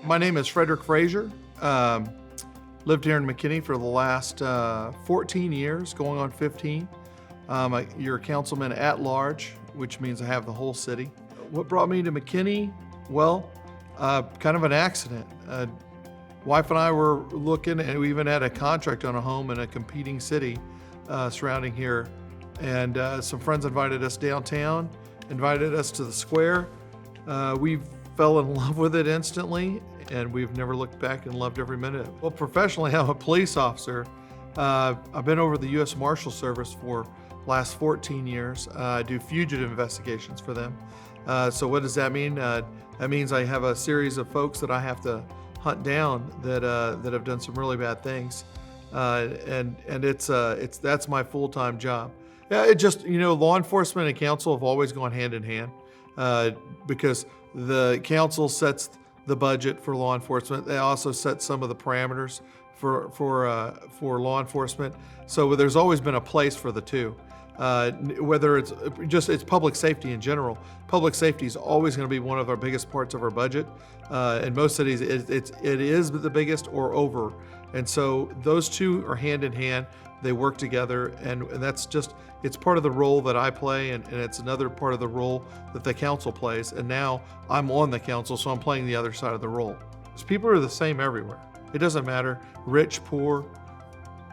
My name is Frederick Frazier. Lived here in McKinney for the last 14 years, going on 15. You're a councilman at large, which means I have the whole city. What brought me to McKinney? Well, kind of an accident. Wife and I were looking, and we even had a contract on a home in a competing city surrounding here. And some friends invited us downtown, invited us to the square. We fell in love with it instantly, and we've never looked back and loved every minute. Well, professionally, I'm a police officer. I've been over the U.S. Marshal Service for last 14 years. I do fugitive investigations for them. So what does that mean? That means I have a series of folks that I have to hunt down that have done some really bad things, and that's my full-time job. Yeah, it just, law enforcement and council have always gone hand in hand, because the council sets the budget for law enforcement. They also set some of the parameters for law enforcement. So there's always been a place for the two. Whether it's public safety in general. Public safety is always going to be one of our biggest parts of our budget. In most cities, it is the biggest or over. And so those two are hand in hand. They work together, and that's just, it's part of the role that I play, and it's another part of the role that the council plays. And now I'm on the council, so I'm playing the other side of the role. Because people are the same everywhere. It doesn't matter, rich, poor,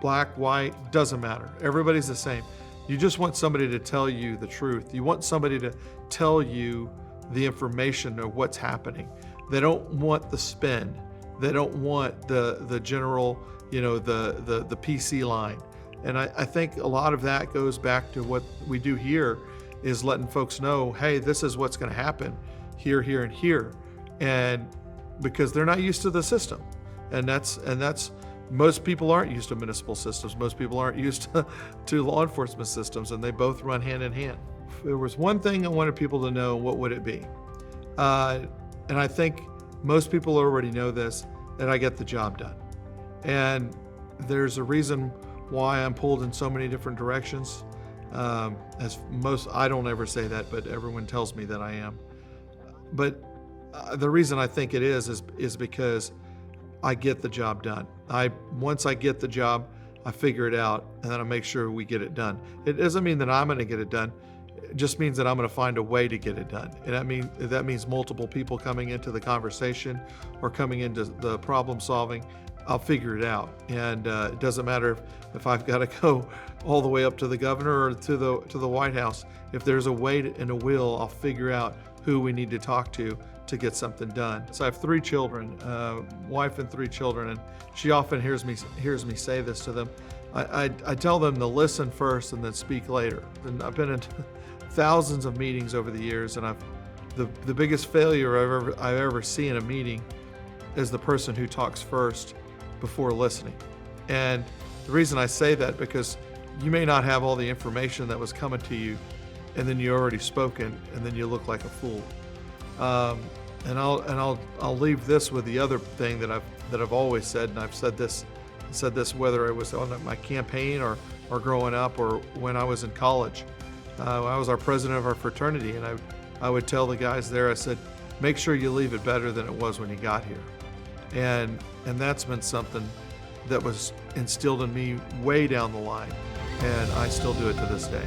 black, white, doesn't matter. Everybody's the same. You just want somebody to tell you the truth. You want somebody to tell you the information of what's happening. They don't want the spin. They don't want the general, the PC line. And I think a lot of that goes back to what we do here, is letting folks know, hey, this is what's going to happen here, here, and here. And because they're not used to the system. And that's most people aren't used to municipal systems. Most people aren't used to law enforcement systems, and they both run hand in hand. If there was one thing I wanted people to know, what would it be? And I think most people already know this, that I get the job done. And there's a reason why I'm pulled in so many different directions. I don't ever say that, but everyone tells me that I am. But the reason I think it is because I get the job done. Once I get the job, I figure it out, and then I make sure we get it done. It doesn't mean that I'm going to get it done. It just means that I'm going to find a way to get it done. And that means multiple people coming into the conversation or coming into the problem solving. I'll figure it out. And it doesn't matter if I've got to go all the way up to the governor or to the White House. If there's a way and a will, I'll figure out who we need to talk to get something done. So I have 3 children, wife and 3 children, and she often hears me say this to them. I tell them to listen first and then speak later. And I've been in thousands of meetings over the years, and the biggest failure I've ever seen in a meeting is the person who talks first before listening. And the reason I say that, because you may not have all the information that was coming to you, and then you already spoken, and then you look like a fool. And I'll leave this with the other thing that I've always said, and I've said this whether it was on my campaign or growing up or when I was in college. I was our president of our fraternity, and I would tell the guys there, I said, make sure you leave it better than it was when you got here. And that's been something that was instilled in me way down the line, and I still do it to this day.